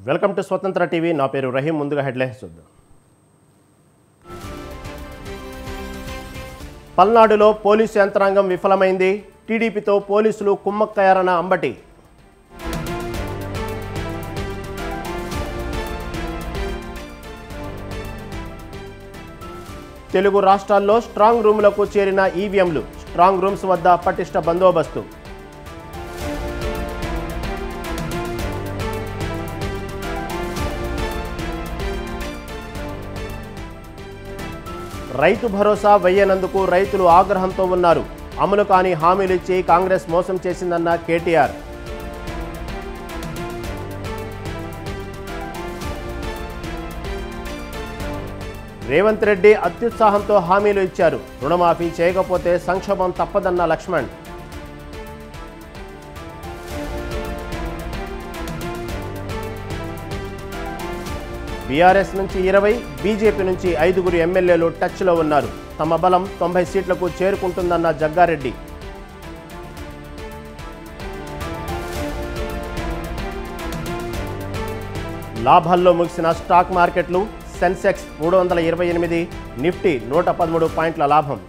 Welcome to స్వతంత్ర TV. నా పేరు రహీం. ముందుగా హెడ్లైన్స్ చూద్దాం. పల్నాడులో పోలీసు యంత్రాంగం విఫలమైంది. టీడీపీతో పోలీసులు కుమ్మక్కయ్యారన్న అంబటి. తెలుగు రాష్ట్రాల్లో స్ట్రాంగ్ రూములకు చేరిన ఈవీఎంలు. స్ట్రాంగ్ రూమ్స్ వద్ద పటిష్ట బందోబస్తు. రైతు భరోసా వెయ్యనందుకు రైతులు ఆగ్రహంతో ఉన్నారు. అమలు కాని హామీలు ఇచ్చి కాంగ్రెస్ మోసం చేసిందన్న కేటీఆర్. రేవంత్ రెడ్డి అత్యుత్సాహంతో హామీలు ఇచ్చారు. రుణమాఫీ చేయకపోతే సంక్షోభం తప్పదన్న లక్ష్మణ్. బీఆర్ఎస్ నుంచి 20, బీజేపీ నుంచి 5 ఎమ్మెల్యేలు టచ్లో ఉన్నారు. తమ బలం 90 సీట్లకు చేరుకుంటుందన్న జగ్గారెడ్డి. లాభాల్లో ముగిసిన స్టాక్ మార్కెట్లు. సెన్సెక్స్ 328, నిఫ్టీ 113 పాయింట్ల లాభం.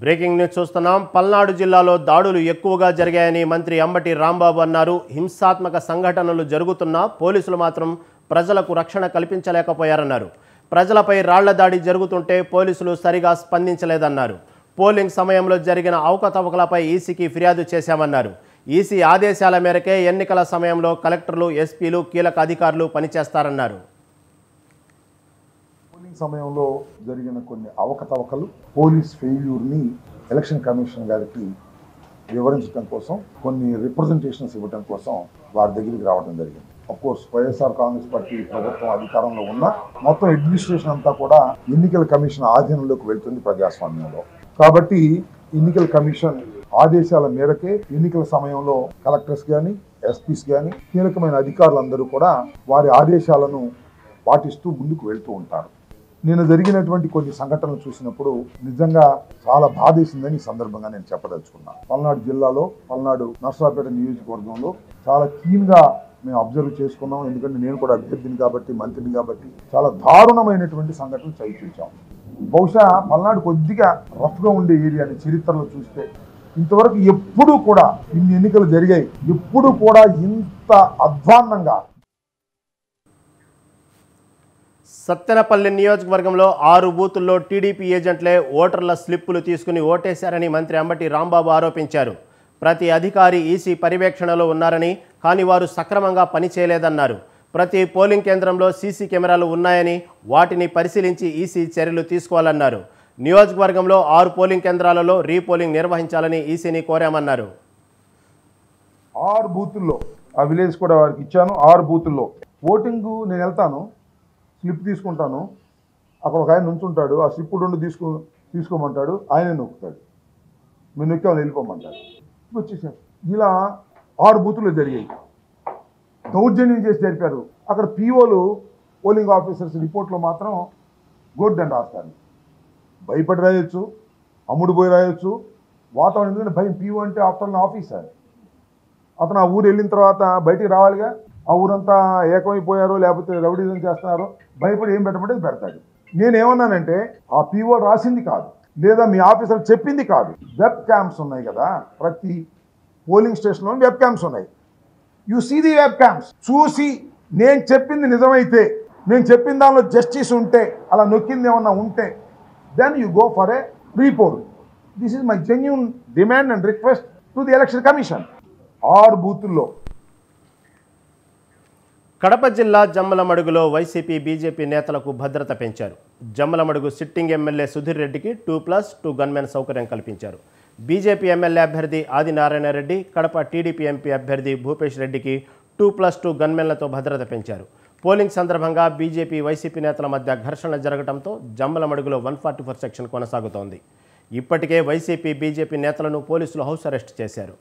బ్రేకింగ్ న్యూస్ చూస్తున్నాం. పల్నాడు జిల్లాలో దాడులు ఎక్కువగా జరిగాయని మంత్రి అంబటి రాంబాబు అన్నారు. హింసాత్మక సంఘటనలు జరుగుతున్నా పోలీసులు మాత్రం ప్రజలకు రక్షణ కల్పించలేకపోయారన్నారు. ప్రజలపై రాళ్ల దాడి జరుగుతుంటే పోలీసులు సరిగా స్పందించలేదన్నారు. పోలింగ్ సమయంలో జరిగిన అవకతవకలపై ఈసీకి ఫిర్యాదు చేశామన్నారు. ఈసీ ఆదేశాల మేరకే ఎన్నికల సమయంలో కలెక్టర్లు, ఎస్పీలు, కీలక అధికారులు పనిచేస్తారన్నారు. సమయంలో జరిగిన కొన్ని అవకతవకలు, పోలీస్ ఫెయిల్యూర్ని ఎలక్షన్ కమిషన్ గారికి వివరించడం కోసం, కొన్ని రిప్రజెంటేషన్స్ ఇవ్వడం కోసం వారి దగ్గరికి రావడం జరిగింది. అఫ్కోర్స్ వైఎస్ఆర్ కాంగ్రెస్ పార్టీ ప్రభుత్వం అధికారంలో ఉన్న మొత్తం అడ్మినిస్ట్రేషన్ అంతా కూడా ఎన్నికల కమిషన్ ఆధీనంలోకి వెళ్తుంది ప్రజాస్వామ్యంలో. కాబట్టి ఎన్నికల కమిషన్ ఆదేశాల మేరకే ఎన్నికల సమయంలో కలెక్టర్స్ కానీ, ఎస్పీస్ కానీ, కీలకమైన అధికారులందరూ కూడా వారి ఆదేశాలను పాటిస్తూ ముందుకు వెళ్తూ ఉంటారు. నేను జరిగినటువంటి కొన్ని సంఘటనలు చూసినప్పుడు నిజంగా చాలా బాధేసిందని ఈ సందర్భంగా నేను చెప్పదలుచుకున్నాను. పల్నాడు జిల్లాలో, పల్నాడు నర్సరావుపేట నియోజకవర్గంలో చాలా క్లీన్గా మేము అబ్జర్వ్ చేసుకున్నాం. ఎందుకంటే నేను కూడా అభ్యర్థిని కాబట్టి, మంత్రిని కాబట్టి చాలా దారుణమైనటువంటి సంఘటనలు చూసాం. బహుశా పల్నాడు కొద్దిగా రఫ్గా ఉండే ఏరియాని చరిత్రలో చూస్తే ఇంతవరకు ఎప్పుడూ కూడా ఇన్ని ఎన్నికలు జరిగాయి, ఎప్పుడూ కూడా ఇంత అధ్వాన్నంగా. సత్తెనపల్లి నియోజకవర్గంలో 6 బూతుల్లో టీడీపీ ఏజెంట్లే ఓటర్ల స్లిప్పులు తీసుకుని ఓటేశారని మంత్రి అంబటి రాంబాబు ఆరోపించారు. ప్రతి అధికారి ఈసీ పర్యవేక్షణలో ఉన్నారని, కానీ వారు సక్రమంగా పనిచేయలేదన్నారు. ప్రతి పోలింగ్ కేంద్రంలో సీసీ కెమెరాలు ఉన్నాయని, వాటిని పరిశీలించి ఈసీ చర్యలు తీసుకోవాలన్నారు. నియోజకవర్గంలో 6 పోలింగ్ కేంద్రాలలో రీపోలింగ్ నిర్వహించాలని ఈసీని కోరామన్నారు. 6 బూతుల్లో ఆ విలేజ్ కూడా వారికి ఇచ్చాను. 6 బూతుల్లో ఓటింగ్ నేను వెళ్తాను, స్లిప్ తీసుకుంటాను. అక్కడ ఒక ఆయన నుంచుంటాడు, ఆ స్లిప్ 2 తీసుకోమంటాడు, ఆయనే నొక్కుతాడు, మీరు నొక్కామని వెళ్ళిపోమంటాడు. వచ్చేసారు. ఇలా 6 బూతులు జరిగాయి. దౌర్జన్యం చేసి జరిపారు. అక్కడ పీఓలు, పోలింగ్ ఆఫీసర్స్ రిపోర్ట్లో మాత్రం గోడ్డండి రాస్తారు. భయపడి రాయొచ్చు, అమ్ముడు పోయి రాయొచ్చు. వాతావరణం ఎందుకంటే భయం. పీఓ అంటే ఆఫ్టర్ ఆఫీసర్, అతను ఆ ఊరు వెళ్ళిన తర్వాత బయటికి రావాలిగా. ఆ ఊరంతా ఏకమైపోయారో లేకపోతే రౌడీజం చేస్తున్నారో భయపడి ఏం పెట్టమంటే పెడతాడు. నేనేమన్నానంటే ఆ పీఓ రాసింది కాదు, లేదా మీ ఆఫీసర్ చెప్పింది కాదు. వెబ్ క్యామ్స్ ఉన్నాయి కదా, ప్రతి పోలింగ్ స్టేషన్లో వెబ్ క్యామ్స్ ఉన్నాయి. You see the web cams. చూసి నేను చెప్పింది నిజమైతే, నేను చెప్పిన దానిలో జస్టిస్ ఉంటే, అలా నొక్కింది ఏమన్నా ఉంటే then you go for a pre-poll. This is my genuine demand and request to the Election Commission. Our booth-lo Kadapa జిల్లా జమ్మలమడుగులో వైసీపీ బీజేపీ నేతలకు భద్రత పెంచారు. జమ్మలమడుగు సిట్టింగ్ ఎమ్మెల్యే సుధీర్ రెడ్డికి 2+2 గన్మెన్ సౌకర్యం కల్పించారు. బీజేపీ ఎమ్మెల్యే అభ్యర్థి ఆదినారాయణ రెడ్డి, కడప టీడీపీ ఎంపీ అభ్యర్థి భూపేష్ రెడ్డికి 2+2 గన్మెన్లతో భద్రత పెంచారు. పోలింగ్ సందర్భంగా బీజేపీ వైసీపీ నేతల మధ్య ఘర్షణ జరగడంతో జమ్మలమడుగులో 144 సెక్షన్ కొనసాగుతోంది. ఇప్పటికే వైసీపీ బీజేపీ నేతలను పోలీసులు హౌస్ అరెస్ట్ చేశారు.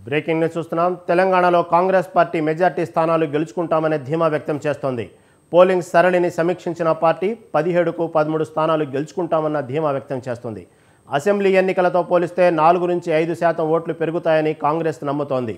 బ్రేకింగ్ న్యూస్ చూస్తున్నాం. తెలంగాణలో కాంగ్రెస్ పార్టీ మెజార్టీ స్థానాలు గెలుచుకుంటామనే ధీమా వ్యక్తం చేస్తోంది. పోలింగ్ సరళిని సమీక్షించిన పార్టీ 17కు 13 స్థానాలు గెలుచుకుంటామన్న ధీమా వ్యక్తం చేస్తుంది. అసెంబ్లీ ఎన్నికలతో పోలిస్తే 4 నుంచి 5% ఓట్లు పెరుగుతాయని కాంగ్రెస్ నమ్ముతోంది.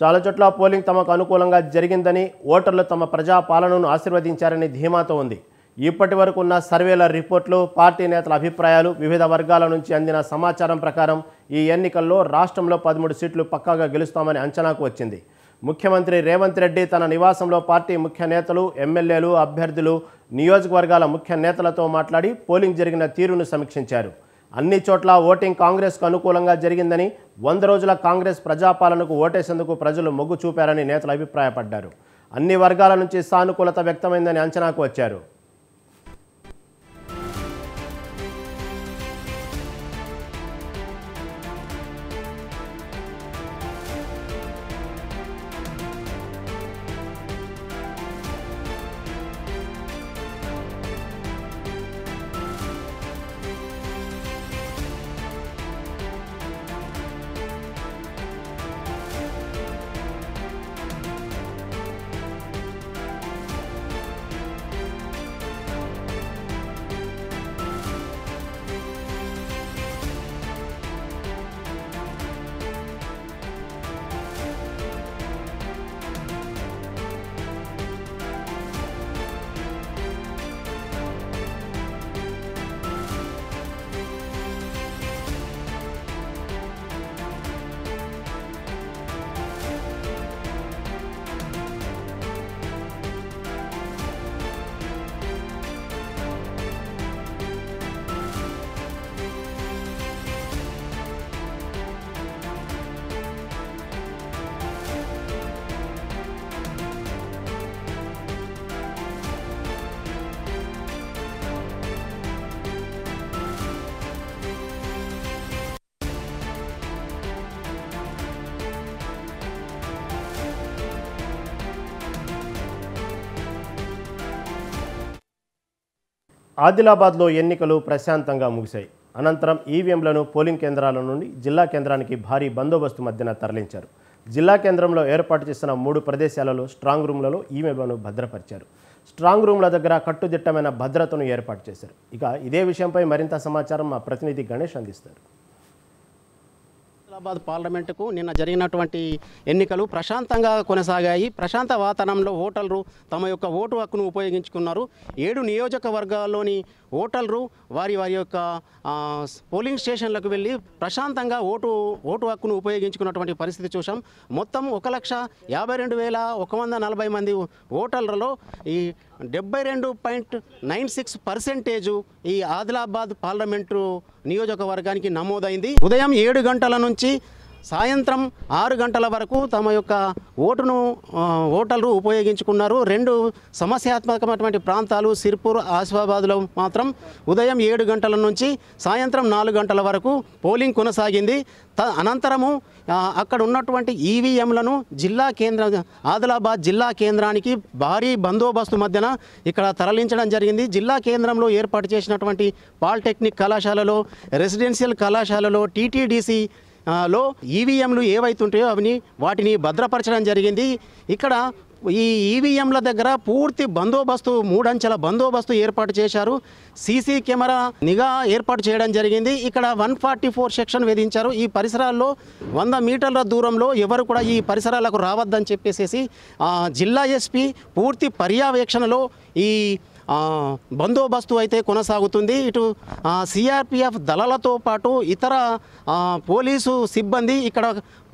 చాలా చోట్ల పోలింగ్ తమకు అనుకూలంగా జరిగిందని, ఓటర్లు తమ ప్రజా పాలనను ఆశీర్వదించారని ధీమాతో ఉంది. ఇప్పటి వరకు ఉన్న సర్వేల రిపోర్ట్లు, పార్టీ నేతల అభిప్రాయాలు, వివిధ వర్గాల నుంచి అందిన సమాచారం ప్రకారం ఈ ఎన్నికల్లో రాష్ట్రంలో 13 సీట్లు పక్కాగా గెలుస్తామని అంచనాకు వచ్చింది. ముఖ్యమంత్రి రేవంత్ రెడ్డి తన నివాసంలో పార్టీ ముఖ్య నేతలు, ఎమ్మెల్యేలు, అభ్యర్థులు, నియోజకవర్గాల ముఖ్య నేతలతో మాట్లాడి పోలింగ్ జరిగిన తీరును సమీక్షించారు. అన్ని చోట్ల ఓటింగ్ కాంగ్రెస్కు అనుకూలంగా జరిగిందని, 100 రోజుల కాంగ్రెస్ ప్రజాపాలనకు ఓటేసేందుకు ప్రజలు మొగ్గు చూపారని నేతలు అభిప్రాయపడ్డారు. అన్ని వర్గాల నుంచి సానుకూలత వ్యక్తమైందని అంచనాకు వచ్చారు. ఆదిలాబాద్లో ఎన్నికలు ప్రశాంతంగా ముగిశాయి. అనంతరం ఈవీఎంలను పోలింగ్ కేంద్రాల నుండి జిల్లా కేంద్రానికి భారీ బందోబస్తు మధ్యన తరలించారు. జిల్లా కేంద్రంలో ఏర్పాటు చేసిన 3 ప్రదేశాలలో స్ట్రాంగ్ రూమ్లలో ఈవీఎంలను భద్రపరిచారు. స్ట్రాంగ్ రూమ్ల దగ్గర కట్టుదిట్టమైన భద్రతను ఏర్పాటు చేశారు. ఇక ఇదే విషయంపై మరింత సమాచారం మా ప్రతినిధి గణేష్ అందిస్తారు. ఆదిలాబాద్ పార్లమెంటుకు నిన్న జరిగినటువంటి ఎన్నికలు ప్రశాంతంగా కొనసాగాయి. ప్రశాంత వాతావరణంలో ఓటర్లు తమ యొక్క ఓటు హక్కును ఉపయోగించుకున్నారు. 7 నియోజకవర్గాల్లోని ఓటర్లు వారి యొక్క పోలింగ్ స్టేషన్లకు వెళ్ళి ప్రశాంతంగా ఓటు హక్కును ఉపయోగించుకున్నటువంటి పరిస్థితి చూసాం. మొత్తం 1,52,140 మంది ఓటర్లలో ఈ 72.96% ఈ ఆదిలాబాద్ పార్లమెంటు నియోజకవర్గానికి నమోదైంది. ఉదయం 7 గంటల నుంచి సాయంత్రం 6 గంటల వరకు తమ యొక్క ఓటును ఓటర్లు ఉపయోగించుకున్నారు. 2 సమస్యాత్మకమైనటువంటి ప్రాంతాలు సిర్పూర్, ఆసిఫాబాద్లో మాత్రం ఉదయం 7 గంటల నుంచి సాయంత్రం 4 గంటల వరకు పోలింగ్ కొనసాగింది. అనంతరము అక్కడ ఉన్నటువంటి ఈవీఎంలను జిల్లా కేంద్ర ఆదిలాబాద్ జిల్లా కేంద్రానికి భారీ బందోబస్తు మధ్యన ఇక్కడ తరలించడం జరిగింది. జిల్లా కేంద్రంలో ఏర్పాటు చేసినటువంటి పాలిటెక్నిక్ కళాశాలలో, రెసిడెన్షియల్ కళాశాలలో, టీటీడీసీ లో ఈవీఎంలు ఏవైతుంటాయో వాటిని భద్రపరచడం జరిగింది. ఇక్కడ ఈ ఈవీఎంల దగ్గర పూర్తి బందోబస్తు 3 అంచెల బందోబస్తు ఏర్పాటు చేశారు. సీసీ కెమెరా నిఘా ఏర్పాటు చేయడం జరిగింది. ఇక్కడ 144 సెక్షన్ విధించారు. ఈ పరిసరాల్లో 100 మీటర్ల దూరంలో ఎవరు కూడా ఈ పరిసరాలకు రావద్దని చెప్పేసి జిల్లా ఎస్పీ పూర్తి పర్యవేక్షణలో ఈ బందోబస్తు అయితే కొనసాగుతుంది. ఇటు సిఆర్పిఎఫ్ దళాలతో పాటు ఇతర పోలీసు సిబ్బంది ఇక్కడ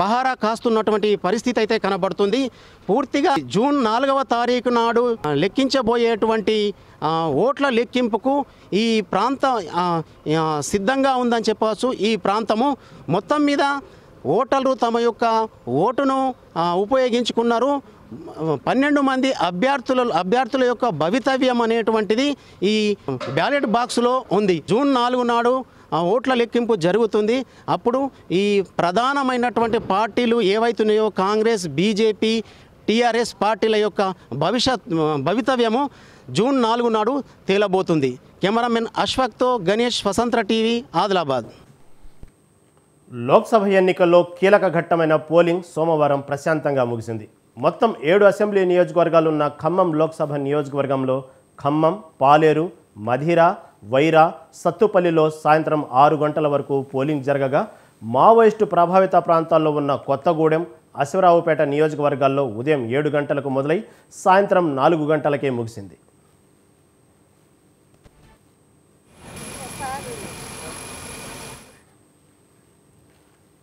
పహారా కాస్తున్నటువంటి పరిస్థితి అయితే కనబడుతుంది. పూర్తిగా జూన్ 4వ తారీఖు నాడు లెక్కించబోయేటువంటి ఓట్ల లెక్కింపుకు ఈ ప్రాంతం సిద్ధంగా ఉందని చెప్పవచ్చు. ఈ ప్రాంతము మొత్తం మీద ఓటర్లు తమ యొక్క ఓటును ఉపయోగించుకున్నారు. 12 మంది అభ్యర్థుల యొక్క భవితవ్యం అనేటువంటిది ఈ బ్యాలెట్ బాక్స్లో ఉంది. జూన్ 4 నాడు ఓట్ల లెక్కింపు జరుగుతుంది. అప్పుడు ఈ ప్రధానమైనటువంటి పార్టీలు ఏవైతున్నాయో కాంగ్రెస్, బీజేపీ, టీఆర్ఎస్ పార్టీల యొక్క భవితవ్యము జూన్ 4 నాడు తేలబోతుంది. కెమెరామెన్ అశ్వక్తో గణేష్, స్వతంత్ర టీవీ, ఆదిలాబాద్. లోక్సభ ఎన్నికల్లో కీలక ఘట్టమైన పోలింగ్ సోమవారం ప్రశాంతంగా ముగిసింది. మొత్తం 7 అసెంబ్లీ నియోజకవర్గాలున్న ఖమ్మం లోక్సభ నియోజకవర్గంలో ఖమ్మం, పాలేరు, మధిర, వైరా, సత్తుపల్లిలో సాయంత్రం 6 గంటల వరకు పోలింగ్ జరగగా మావోయిస్టు ప్రభావిత ప్రాంతాల్లో ఉన్న కొత్తగూడెం, అశ్వరావుపేట నియోజకవర్గాల్లో ఉదయం 7 గంటలకు మొదలై సాయంత్రం 4 గంటలకే ముగిసింది.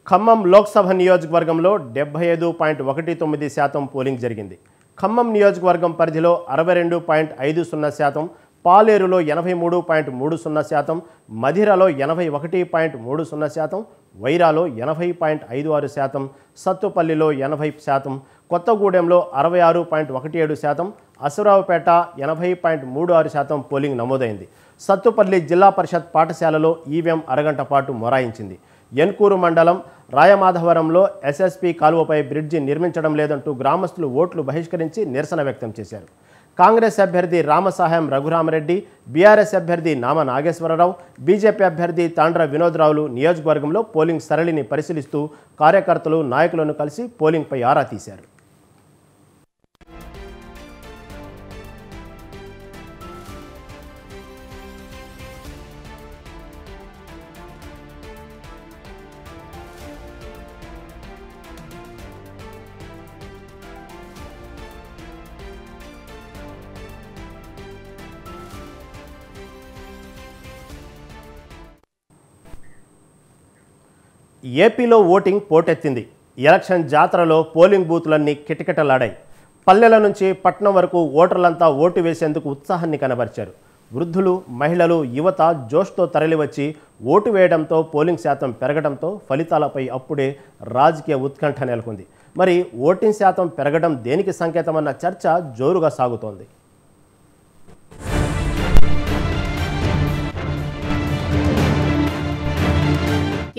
ఖమ్మం లోక్సభ నియోజకవర్గంలో 75.19% పోలింగ్ జరిగింది. ఖమ్మం నియోజకవర్గం పరిధిలో 62.50%, పాలేరులో 83.30%, మధిరలో 81.30%, వైరాలో 80.56%, సత్తుపల్లిలో 80%, కొత్తగూడెంలో 66.17%, అశ్వరావుపేట 80.36% పోలింగ్ నమోదైంది. సత్తుపల్లి జిల్లా పరిషత్ పాఠశాలలో ఈవీఎం అరగంట పాటు మొరాయించింది. ఎన్కూరు మండలం రాయమాధవరంలో ఎస్ఎస్పీ కాలువపై బ్రిడ్జి నిర్మించడం లేదంటూ గ్రామస్తులు ఓట్లు బహిష్కరించి నిరసన వ్యక్తం చేశారు. కాంగ్రెస్ అభ్యర్థి రామసహాయం రఘురామరెడ్డి, బీఆర్ఎస్ అభ్యర్థి నామ నాగేశ్వరరావు, బీజేపీ అభ్యర్థి తాండ్ర వినోద్రావులు నియోజకవర్గంలో పోలింగ్ సరళిని పరిశీలిస్తూ కార్యకర్తలు, నాయకులను కలిసి పోలింగ్పై ఆరా తీశారు. ఏపీలో ఓటింగ్ పోటెత్తింది. ఎలక్షన్ జాతరలో పోలింగ్ బూతులన్నీ కిటకిటలాడాయి. పల్లెల నుంచి పట్నం వరకు ఓటర్లంతా ఓటు వేసేందుకు ఉత్సాహాన్ని కనబరిచారు. వృద్ధులు, మహిళలు, యువత జోష్తో తరలివచ్చి ఓటు వేయడంతో పోలింగ్ శాతం పెరగడంతో ఫలితాలపై అప్పుడే రాజకీయ ఉత్కంఠ నెలకొంది. మరి ఓటింగ్ శాతం పెరగడం దేనికి సంకేతమన్న చర్చ జోరుగా సాగుతోంది.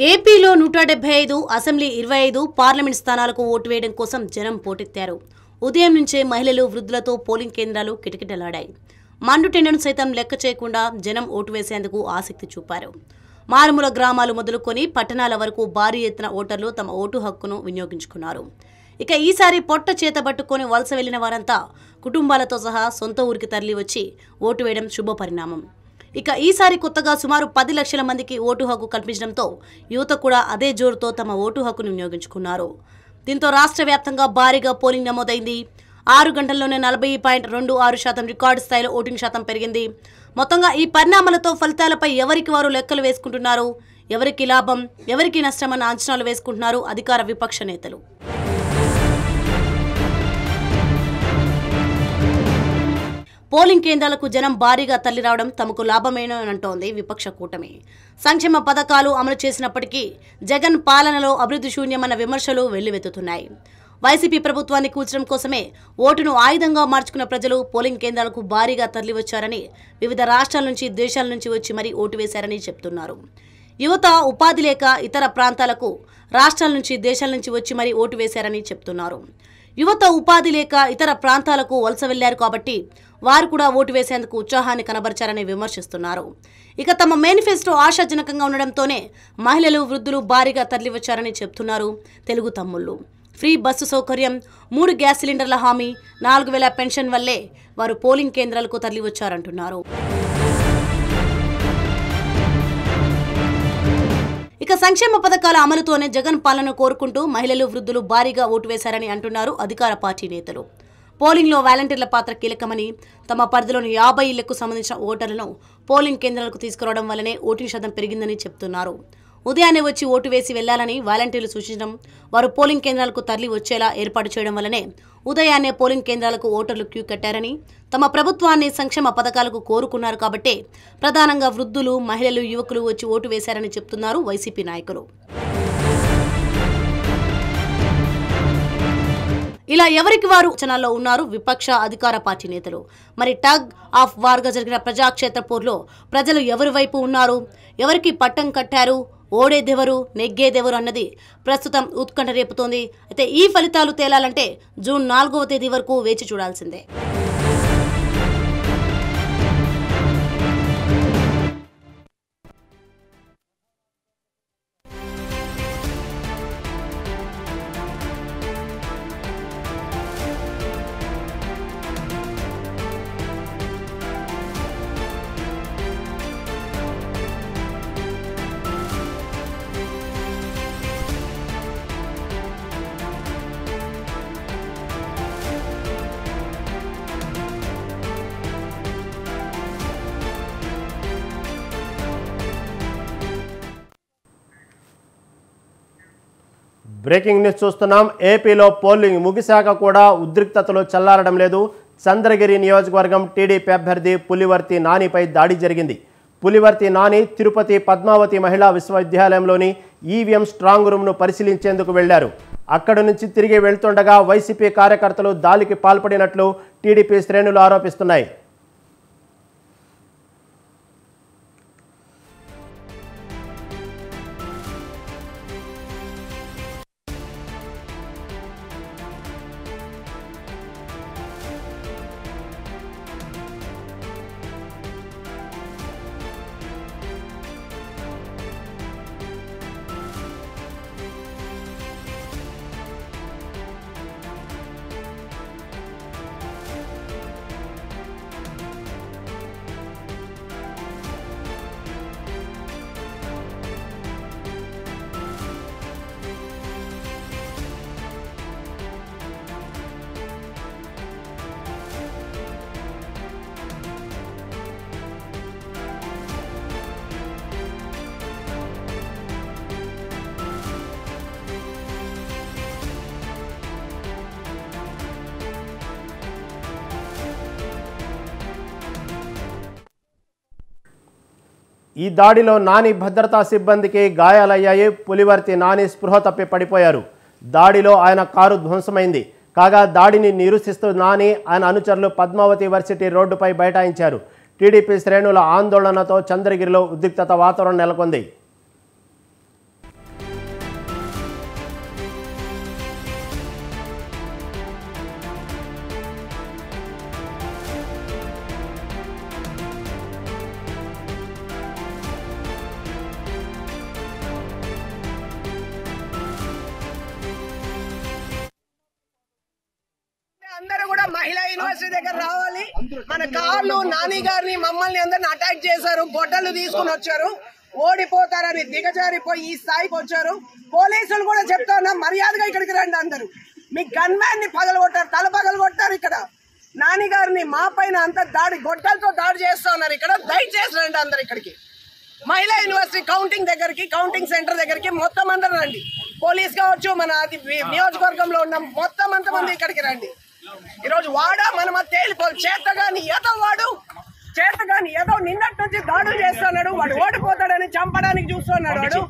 ఏపీలో 175, అసెంబ్లీ 25, పార్లమెంట్ స్థానాలకు ఓటు వేయడం కోసం జనం పోటెత్తారు. ఉదయం నుంచే మహిళలు, వృద్ధులతో పోలింగ్ కేంద్రాలు కిటకిటలాడాయి. మండుటెండను సైతం లెక్క చేయకుండా జనం ఓటు వేసేందుకు ఆసక్తి చూపారు. మారుమూల గ్రామాలు మొదలుకొని పట్టణాల వరకు భారీ ఎత్తున ఓటర్లు తమ ఓటు హక్కును వినియోగించుకున్నారు. ఇక ఈసారి పొట్ట చేతబట్టుకొని వలస వెళ్లిన వారంతా కుటుంబాలతో సహా సొంత ఊరికి తరలి వచ్చి ఓటు వేయడం శుభ పరిణామం. ఇక ఈసారి కొత్తగా సుమారు 10 లక్షల మందికి ఓటు హక్కు కల్పించడంతో యువత కూడా అదే జోరుతో తమ ఓటు హక్కును వినియోగించుకున్నారు. దీంతో రాష్ట్ర వ్యాప్తంగా భారీగా పోలింగ్ నమోదైంది. 6 గంటల్లోనే 40.26% రికార్డు స్థాయిలో ఓటింగ్ శాతం పెరిగింది. మొత్తంగా ఈ పరిణామాలతో ఫలితాలపై ఎవరికి వారు లెక్కలు వేసుకుంటున్నారు. ఎవరికి లాభం, ఎవరికి నష్టమన్న అంచనాలు వేసుకుంటున్నారు అధికార విపక్ష నేతలు. పోలింగ్ కేంద్రాలకు జనం భారీగా తరలిరావడం తమకు లాభమేనంటోంది విపక్ష కూటమి. సంక్షేమ పథకాలు అమలు చేసినప్పటికీ జగన్ పాలనలో అభివృద్ధి శూన్యమన్న విమర్శలు వెల్లువెత్తుతున్నాయి. వైసీపీ ప్రభుత్వాన్ని కూల్చడం కోసమే ఓటును ఆయుధంగా మార్చుకున్న ప్రజలు పోలింగ్ కేంద్రాలకు భారీగా తరలివచ్చారని, వివిధ రాష్ట్రాల నుంచి దేశాల నుంచి వచ్చి మరీ ఓటు వేశారని చెప్తున్నారు. యువత ఉపాధి లేక ఇతర ప్రాంతాలకు రాష్ట్రాల నుంచి దేశాల నుంచి వచ్చి మరీ ఓటు వేశారని చెప్తున్నారు. యువత ఉపాధి లేక ఇతర ప్రాంతాలకు వలస వెళ్లారు కాబట్టి వారు కూడా ఓటు వేసేందుకు ఉత్సాహాన్ని కనబరిచారని విమర్శిస్తున్నారు. ఇక తమ మేనిఫెస్టో ఆశాజనకంగా ఉండడంతోనే మహిళలు, వృద్ధులు భారీగా తరలివచ్చారని చెప్తున్నారు తెలుగు తమ్ముళ్లు. ఫ్రీ బస్సు సౌకర్యం, 3 గ్యాస్ సిలిండర్ల హామీ, 4000 పెన్షన్ వల్లే వారు పోలింగ్ కేంద్రాలకు తరలివచ్చారంటున్నారు. ఇక సంక్షేమ పథకాల అమలుతోనే జగన్ పాలన కోరుకుంటూ మహిళలు, వృద్ధులు భారీగా ఓటు వేశారని అంటున్నారు అధికార పార్టీ నేతలు. పోలింగ్లో వాలంటీర్ల పాత్ర కీలకమని, తమ పరిధిలోని 50 ఇళ్లకు సంబంధించిన ఓటర్లను పోలింగ్ కేంద్రాలకు తీసుకురావడం వల్లనే ఓటింగ్ శాతం పెరిగిందని చెప్తున్నారు. ఉదయాన్నే వచ్చి ఓటు వేసి వెళ్లాలని వాలంటీర్లు సూచించడం, వారు పోలింగ్ కేంద్రాలకు తరలి వచ్చేలా ఏర్పాటు చేయడం వల్లనే ఉదయాన్నే పోలింగ్ కేంద్రాలకు ఓటర్లు క్యూ కట్టారని, తమ ప్రభుత్వాన్ని సంక్షేమ పథకాలకు కోరుకున్నారు కాబట్టే ప్రధానంగా వృద్ధులు, మహిళలు, యువకులు వచ్చి ఓటు వేశారని చెప్తున్నారు వైసీపీ నాయకులు. ఇలా ఎవరికి వారు వచనాల్లో ఉన్నారు విపక్ష, అధికార పార్టీ నేతలు. మరి టగ్ ఆఫ్ వార్గా జరిగిన ప్రజాక్షేత్ర పోర్లో ప్రజలు ఎవరి వైపు ఉన్నారు, ఎవరికి పట్టం కట్టారు, ఓడేదెవరు, నెగ్గేదెవరు అన్నది ప్రస్తుతం ఉత్కంఠ రేపుతోంది. అయితే ఈ ఫలితాలు తేలాలంటే జూన్ 4వ తేదీ వరకు వేచి చూడాల్సిందే. బ్రేకింగ్ న్యూస్ చూస్తున్నాం. ఏపీలో పోలింగ్ ముగిశాక కూడా ఉద్రిక్తతలు చల్లారడం లేదు. చంద్రగిరి నియోజకవర్గం టీడీపీ అభ్యర్థి పులివర్తి నానిపై దాడి జరిగింది. పులివర్తి నాని తిరుపతి పద్మావతి మహిళా విశ్వవిద్యాలయంలోని ఈవీఎం స్ట్రాంగ్ రూమ్ను పరిశీలించేందుకు వెళ్లారు. అక్కడి నుంచి తిరిగి వెళ్తుండగా వైసీపీ కార్యకర్తలు దాడికి పాల్పడినట్లు టీడీపీ శ్రేణులు ఆరోపిస్తున్నాయి. ఈ దాడిలో నాని భద్రతా సిబ్బందికి గాయాలయ్యాయి. పులివర్తి నాని స్పృహ తప్పి పడిపోయారు. దాడిలో ఆయన కారు ధ్వంసమైంది. కాగా దాడిని నిరసిస్తూ నాని, ఆయన అనుచరులు పద్మావతి వర్సిటీ రోడ్డుపై బైఠాయించారు. టీడీపీ శ్రేణుల ఆందోళనతో చంద్రగిరిలో ఉద్రిక్తత వాతావరణం నెలకొంది. అందరూ కూడా మహిళా యూనివర్సిటీ దగ్గర రావాలి. మన కార్లు నాని గారిని, మమ్మల్ని అందరిని అటాక్ చేశారు, బొట్టలు తీసుకుని వచ్చారు. ఓడిపోతారని దిగజారిపోయి ఈ స్థాయికి వచ్చారు. పోలీసులు కూడా చెప్తా ఉన్నా, మర్యాదగా ఇక్కడికి రండి. అందరూ మీ గన్ మ్యాన్ ని పగలగొట్టారు, తల పగలగొట్టారు. ఇక్కడ నాని గారిని మా పైన అంత దాడి, గొడ్డలతో దాడి చేస్తా ఉన్నారు. ఇక్కడ దయచేసి రండి అందరు ఇక్కడికి. మహిళా యూనివర్సిటీ కౌంటింగ్ దగ్గరికి, కౌంటింగ్ సెంటర్ దగ్గరికి మొత్తం అందరూ రండి. పోలీస్ కావచ్చు, మన నియోజకవర్గంలో ఉన్న మొత్తం అంతమంది ఇక్కడికి రండి. ఈరోజు వాడా మనమ తేలిపోదు. చేతగాని ఏదో నిన్నటి నుంచి దాడులు చేస్తున్నాడు. వాడు ఓడిపోతాడని చంపడానికి చూస్తున్నాడు. వాడు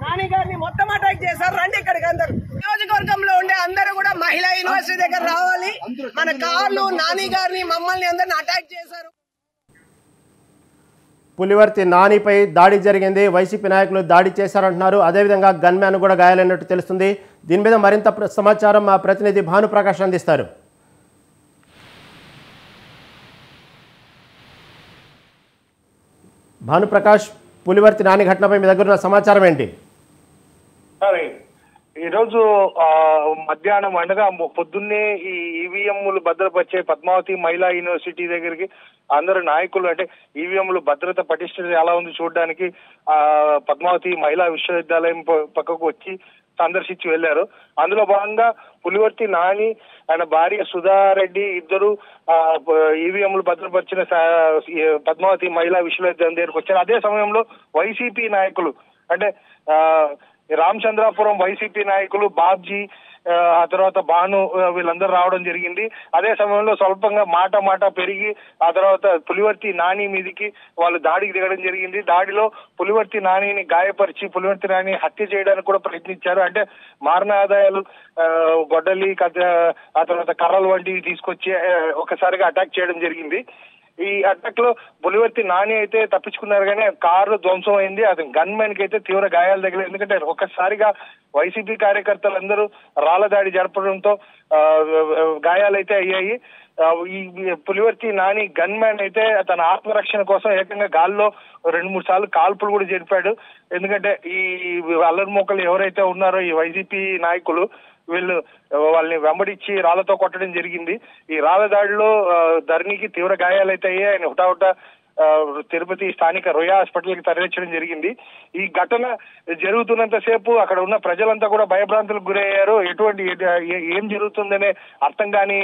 నాని గారిని మొత్తం అటాక్ చేశారు. రండి ఇక్కడికి అందరు. నియోజకవర్గంలో ఉండే అందరూ కూడా మహిళా యూనివర్సిటీ దగ్గర రావాలి. మన కార్లు నాని గారిని మమ్మల్ని అందరిని అటాక్ చేశారు. పులివర్తి నానిపై దాడి జరిగింది. వైసీపీ నాయకులు దాడి చేశారంటున్నారు. అదేవిధంగా గన్మ్యాన్ కూడా గాయాలైనట్టు తెలుస్తుంది. దీని మీద మరింత సమాచారం మా ప్రతినిధి భానుప్రకాష్ అందిస్తారు. భానుప్రకాష్, పులివర్తి నాని ఘటనపై మీ దగ్గర ఉన్న సమాచారం ఏంటి? ఈరోజు మధ్యాహ్నం అనగా పొద్దున్నే ఈ ఈవీఎంలు భద్రపరిచే పద్మావతి మహిళా యూనివర్సిటీ దగ్గరికి అందరు నాయకులు, అంటే ఈవీఎంలు భద్రత పటిష్ట ఎలా ఉంది చూడడానికి పద్మావతి మహిళా విశ్వవిద్యాలయం పక్కకు వచ్చి సందర్శించి వెళ్లారు. అందులో భాగంగా పులివర్తి నాని ఆయన భార్య సుధారెడ్డి ఇద్దరు ఈవీఎంలు భద్రపరిచిన పద్మావతి మహిళా విశ్వవిద్యాలయం దగ్గరికి వచ్చారు. అదే సమయంలో వైసీపీ నాయకులు, అంటే రామచంద్రాపురం వైసీపీ నాయకులు బాబ్జీ, ఆ తర్వాత భాను వీళ్ళందరూ రావడం జరిగింది. అదే సమయంలో స్వల్పంగా మాట పెరిగి ఆ తర్వాత పులివర్తి నాని మీదికి వాళ్ళు దాడికి దిగడం జరిగింది. దాడిలో పులివర్తి నానిని గాయపరిచి పులివర్తి నాని హత్య చేయడానికి కూడా ప్రయత్నించారు. అంటే మారణ ఆదాయాలు, గొడ్డలి, ఆ తర్వాత కర్రలు వంటివి తీసుకొచ్చి ఒకసారిగా అటాక్ చేయడం జరిగింది. ఈ అటాక్ లో పులివర్తి నాని అయితే తప్పించుకున్నారు, కానీ కారు ధ్వంసం అయింది. అది గన్ మ్యాన్ కి అయితే తీవ్ర గాయాలు తగిలాయి. ఎందుకంటే ఒక్కసారిగా వైసీపీ కార్యకర్తలందరూ రాళ్ల దాడి జరపడంతో గాయాలైతే అయ్యాయి. ఈ పులివర్తి నాని గన్ మ్యాన్ అయితే తన ఆత్మరక్షణ కోసం ఏకంగా గాల్లో 2-3 సార్లు కాల్పులు కూడా జరిపాడు. ఎందుకంటే ఈ అల్లరి మూకలు ఎవరైతే ఉన్నారో ఈ వైసీపీ నాయకులు, వాళ్ళని వెంబడించి రాళ్లతో కొట్టడం జరిగింది. ఈ రాళ్ల దాడిలో ధరణికి తీవ్ర గాయాలైతే అయ్యాయి. ఆయన హుటాహుట తిరుపతి స్థానిక రొయ్య హాస్పిటల్ కి తరలించడం జరిగింది. ఈ ఘటన జరుగుతున్నంత సేపు అక్కడ ఉన్న ప్రజలంతా కూడా భయభ్రాంతులకు గురయ్యారు. ఏం జరుగుతుందనే అర్థం కాని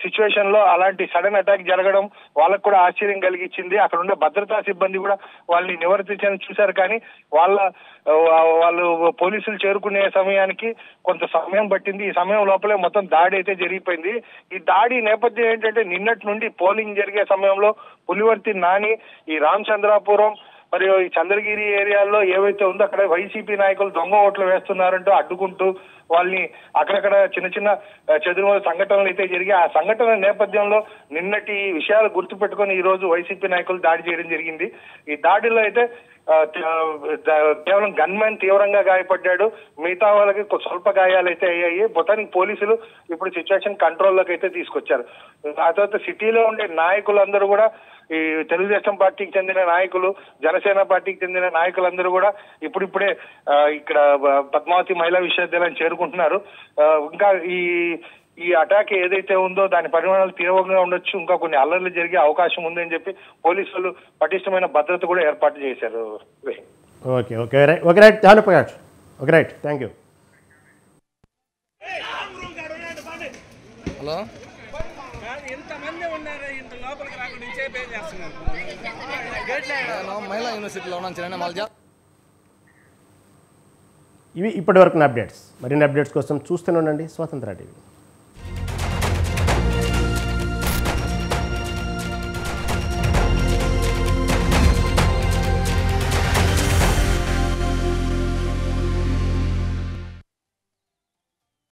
సిచ్యువేషన్ లో అలాంటి సడన్ అటాక్ జరగడం వాళ్ళకు కూడా ఆశ్చర్యం కలిగించింది. అక్కడ ఉన్న భద్రతా సిబ్బంది కూడా వాళ్ళని నివర్తించడానికి చూశారు, కానీ వాళ్ళు పోలీసులు చేరుకునే సమయానికి కొంత సమయం పట్టింది. ఈ సమయం లోపలే మొత్తం దాడి అయితే జరిగిపోయింది. ఈ దాడి నేపథ్యం ఏంటంటే నిన్నటి నుండి పోలింగ్ జరిగే సమయంలో పులివర్తి నాని ఈ రామచంద్రాపురం మరియు ఈ చంద్రగిరి ఏరియాల్లో ఏవైతే ఉందో అక్కడ వైసీపీ నాయకులు దొంగ ఓట్లు వేస్తున్నారంటూ అడ్డుకుంటూ వాళ్ళని అక్కడక్కడ చిన్న చెదురు సంఘటనలు అయితే జరిగి ఆ సంఘటన నేపథ్యంలో నిన్నటి విషయాలు గుర్తుపెట్టుకుని ఈ రోజు వైసీపీ నాయకులు దాడి చేయడం జరిగింది. ఈ దాడిలో అయితే కేవలం గన్ మ్యాన్ తీవ్రంగా గాయపడ్డాడు. మిగతా వాళ్ళకి స్వల్ప గాయాలు అయితే అయ్యాయి. మొత్తానికి పోలీసులు ఇప్పుడు సిచ్యువేషన్ కంట్రోల్లోకి అయితే తీసుకొచ్చారు. ఆ తర్వాత సిటీలో ఉండే నాయకులందరూ కూడా, ఈ తెలుగుదేశం పార్టీకి చెందిన నాయకులు, జనసేన పార్టీకి చెందిన నాయకులందరూ కూడా ఇప్పుడిప్పుడే ఇక్కడ పద్మావతి మహిళా విశ్వవిద్యాలయం చేరుకుంటున్నారు. ఇంకా ఈ అటాక్ ఏదైతే ఉందో దాని పరిమాణాలు తీవ్రంగా ఉండొచ్చు, ఇంకా కొన్ని అల్లర్లు జరిగే అవకాశం ఉందని చెప్పి పోలీసులు పటిష్టమైన భద్రత కూడా ఏర్పాటు చేశారు. Okay right Dhanuprakash. Okay right, thank you. Hello, మహిళా యూనివర్సిటీలో ఉన్నాను చిన్న మాల్జా. ఇవి ఇప్పటివరకు అప్డేట్స్. మరిన్ని అప్డేట్స్ కోసం చూస్తూనే ఉండండి స్వతంత్ర టీవీ.